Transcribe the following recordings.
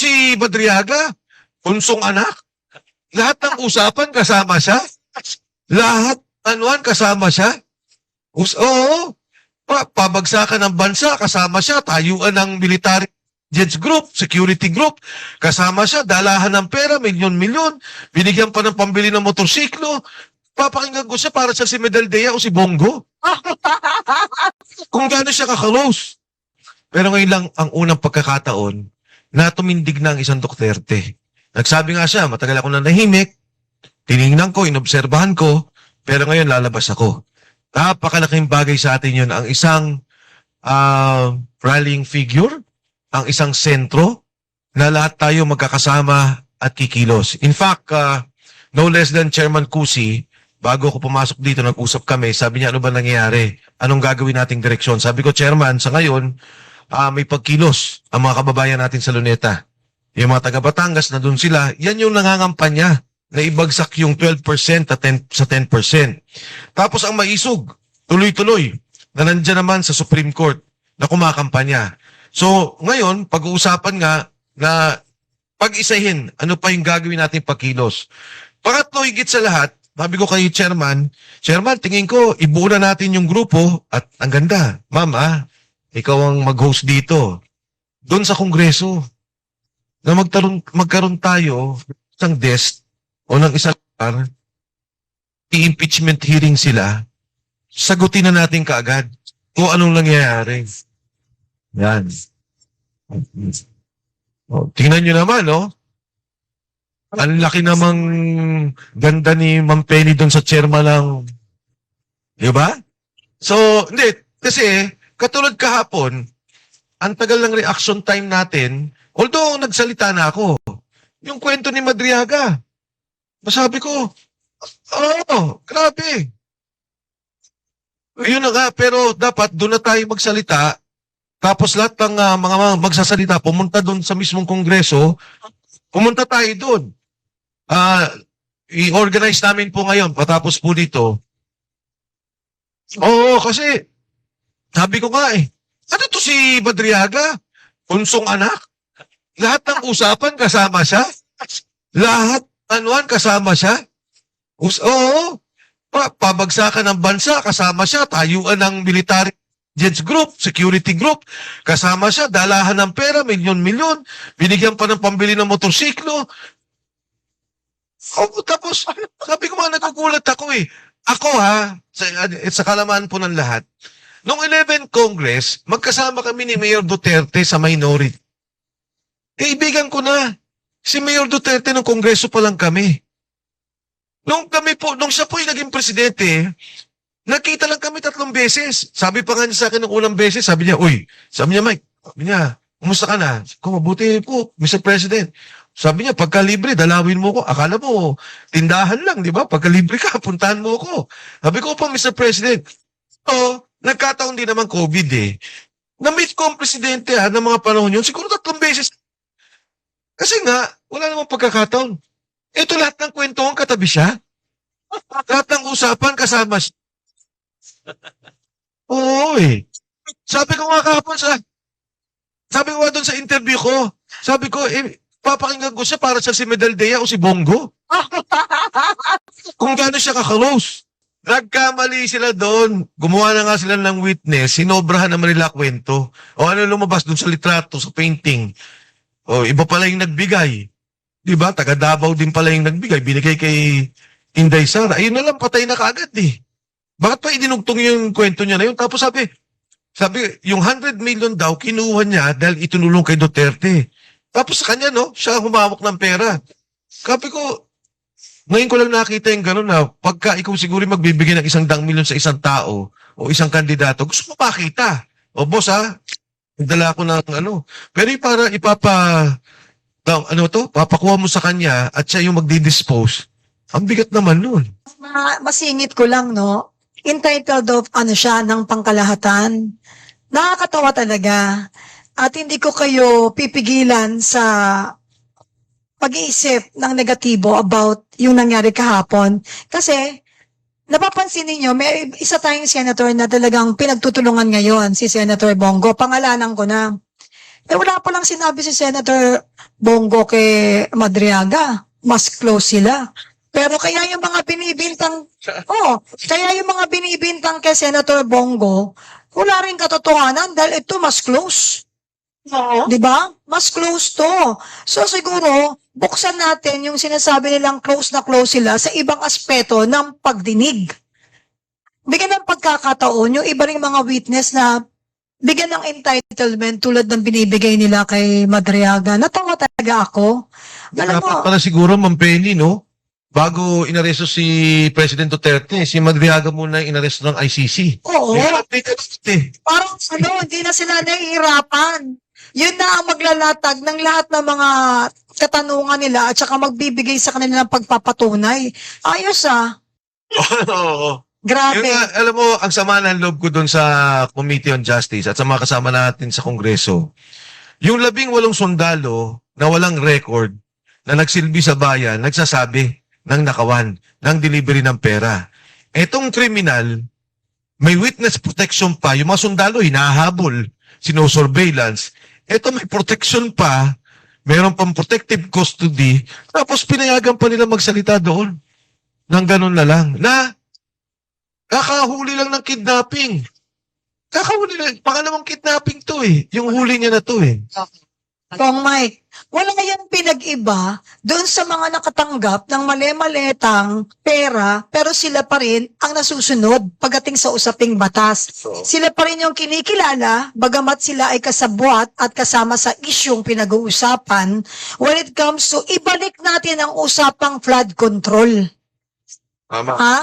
si Madriaga? Punsong anak? Lahat ng usapan kasama siya? Lahat, kasama siya? Oo. Pabagsakan ng bansa, kasama siya. Tayuan ng military intelligence group, security group, kasama siya. Dalahan ng pera, milyon-milyon. Binigyan pa ng pambili ng motorsiklo. Papakinggan ko siya para sa si Medaldea o si Bongo. Kung gaano siya kakalose. Pero ngayon lang ang unang pagkakataon na tumindig na ang isang Duterte. Nagsabi nga siya, matagal ako na nahimik, tinignan ko, inobserbahan ko, pero ngayon lalabas ako. Napakalaking bagay sa atin yun. Ang isang rallying figure, ang isang sentro, na lahat tayo magkakasama at kikilos. In fact, no less than Chairman Cusi, bago ako pumasok dito, nag-usap kami, sabi niya, ano ba nangyayari? Anong gagawin nating direksyon? Sabi ko, Chairman, sa ngayon, may pagkilos ang mga kababayan natin sa Luneta. Yung mga taga Batangas na doon sila, yan yung nangangampanya na ibagsak yung 12% sa 10%. Tapos ang maisog, tuloy-tuloy, na nandiyan naman sa Supreme Court na kumakampanya. So, ngayon, pag-uusapan nga na pag-isahin, ano pa yung gagawin natin pagkilos. Pangatlo, higit sa lahat, sabi ko kay Chairman, tingin ko, ibuo na natin yung grupo at ang ganda. Ma'am, ikaw ang mag-host dito. Doon sa Kongreso, na magkaroon tayo isang desk o ng isang lugar, i-impeachment hearing sila, sagutin na natin kaagad kung anong nangyayari. Yan. Tingnan nyo naman, ang laki namang ganda ni Ma'am Penny doon sa chairman ng, di ba? So, hindi, kasi, katulad kahapon, ang tagal ng reaction time natin, although nagsalita na ako, yung kwento ni Madriaga, masabi ko, grabe. Yun na nga, pero dapat doon na tayo magsalita, tapos lahat ng mga magsasalita, pumunta doon sa mismong kongreso, pumunta tayo doon. I-organize namin po ngayon, patapos po dito. Oo, kasi, sabi ko nga ano to si Madriaga? Punsong anak? Lahat ng usapan kasama siya? Lahat, kasama siya? Oo. Pabagsakan ng bansa, kasama siya. Tayuan ng military intelligence group, security group, kasama siya. Dalahan ng pera, milyon-milyon. Binigyan pa ng pambili ng motorsiklo. Tapos, sabi ko nagugulat ako Ako sa kalaman po ng lahat, noong 11th Congress, magkasama kami ni Mayor Duterte sa minority. Kaibigan ko na, si Mayor Duterte ng Kongreso pa lang kami. Nung siya po yung naging presidente, nakita lang kami 3 beses. Sabi pa nga niya sa akin ng unang beses, sabi niya, Mike, kumusta ka na? Kung mabuti po, Mr. President. Sabi niya, pagka libre, dalawin mo ko. Akala mo, tindahan lang, di ba? Pagka libre ka, puntahan mo ko. Sabi ko po, Mr. President, nagkataon din naman COVID Na-meet ko ang presidente ng mga panahon yun, siguro 3 beses. Kasi nga, wala namang pagkakataon. Ito lahat ng kwentuhan katabi siya. Lahat ng usapan kasama siya. Oo Sabi ko nga kahapon sabi ko nga doon sa interview ko, sabi ko, papakinggan ko siya para sa si Medaldea o si Bongo. Kung gaano siya kakalose. Nagkamali sila doon. Gumawa na nga sila ng witness. Sinobrahan naman nila kwento. O ano lumabas doon sa litrato, sa painting. O iba pala yung nagbigay. Diba? Taga Davao din pala yung nagbigay. Binigay kay Inday Sara. Ayun na lang, patay na kaagad Bakit pa idinugtong yung kwento niya na yun? Tapos sabi, yung 100 million daw, kinuha niya dahil itinulong kay Duterte. Tapos sa kanya, siya humawak ng pera. Sabi ko, ngayon ko lang nakita yung gano'n na pagka ikaw siguro magbibigay ng 100 million sa isang tao o isang kandidato, gusto mo makita. O boss nagdala ako ng Pero para papakuha mo sa kanya at siya yung magdi-dispose, ang bigat naman nun. Masingit ko lang, entitled of siya ng pangkalahatan. Nakakatawa talaga. At hindi ko kayo pipigilan sa pag-iisip ng negatibo about yung nangyari kahapon. Kasi, napapansin ninyo, may isa tayong senator na talagang pinagtutulungan ngayon, si Senator Bongo. Pangalanan ko na. Wala pa lang sinabi si Senator Bongo kay Madriaga. Mas close sila. Pero kaya yung mga binibintang, kaya yung mga binibintang kay Senator Bongo, wala rin katotohanan dahil ito mas close. Oo. Di ba? Mas close to. So siguro, buksan natin yung sinasabi nilang close na close sila sa ibang aspeto ng pagdinig. Bigyan ng pagkakataon yung iba ring mga witness na bigyan ng entitlement tulad ng binibigay nila kay Madriaga. Natawa talaga ako. Alam mo, Dapat pala siguro, Ma'am Penny, no? Bago inaresto si President Duterte, si Madriaga muna yung inaresto ng ICC. oo, Parang hindi na sila nahihirapan. Yun na ang maglalatag ng lahat ng mga katanungan nila at saka magbibigay sa kanila ng pagpapatunay. Ayos Oo. Grabe. Yung, alam mo, ang sama ng loob ko doon sa Committee on Justice at sa mga kasama natin sa Kongreso, yung 18 sundalo na walang record na nagsilbi sa bayan, nagsasabi ng nakawan, ng delivery ng pera. Etong kriminal, may witness protection pa, yung mga sundalo hinahabol, sinosurveillance. Eto may protection pa, mayroon pang protective custody, tapos pinayagan pa nila magsalita doon. Nang ganun na lang. Na, kakahuli lang ng kidnapping. Kakahuli lang. Pangalawang kidnapping to eh. Yung huli niya na to eh. Kong Mike, wala yung pinag-iba doon sa mga nakatanggap ng mali-maletang pera pero sila pa rin ang nasusunod pagdating sa usaping batas. Sila pa rin yung kinikilala bagamat sila ay kasabwat at kasama sa isyong pinag-uusapan when it comes to ibalik natin ang usapang flood control. Tama. Ha?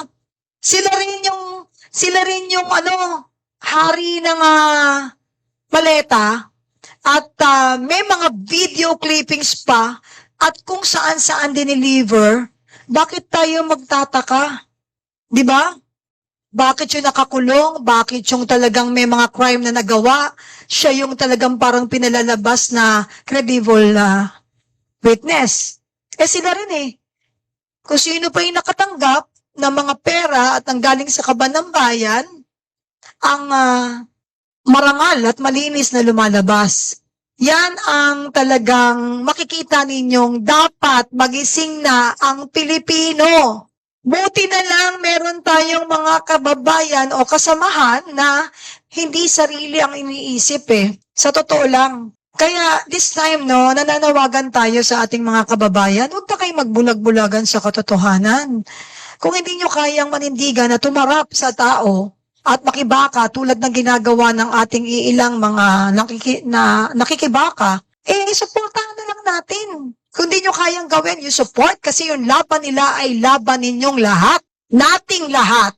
Sila rin yung hari ng maleta. At may mga video clippings pa at kung saan-saan dineliver, bakit tayo magtataka? Di ba? Bakit yung nakakulong? Bakit yung talagang may mga crime na nagawa? Siya yung talagang parang pinalalabas na credible witness. Sila rin eh. Kung sino pa yung nakatanggap ng mga pera at ang galing sa kaban ng bayan, ang marangal at malinis na lumalabas. Yan ang talagang makikita ninyong dapat magising na ang Pilipino. Buti na lang meron tayong mga kababayan o kasamahan na hindi sarili ang iniisip eh. Sa totoo lang. Kaya this time nananawagan tayo sa ating mga kababayan, huwag na kayong magbulag-bulagan sa katotohanan. Kung hindi nyo kayang manindigan na tumarap sa tao, at makibaka tulad ng ginagawa ng ating iilang mga nakikibaka, supportahan na lang natin. Kung di nyo kayang gawin, you support kasi yung laban nila ay laban ninyong lahat. Nating lahat.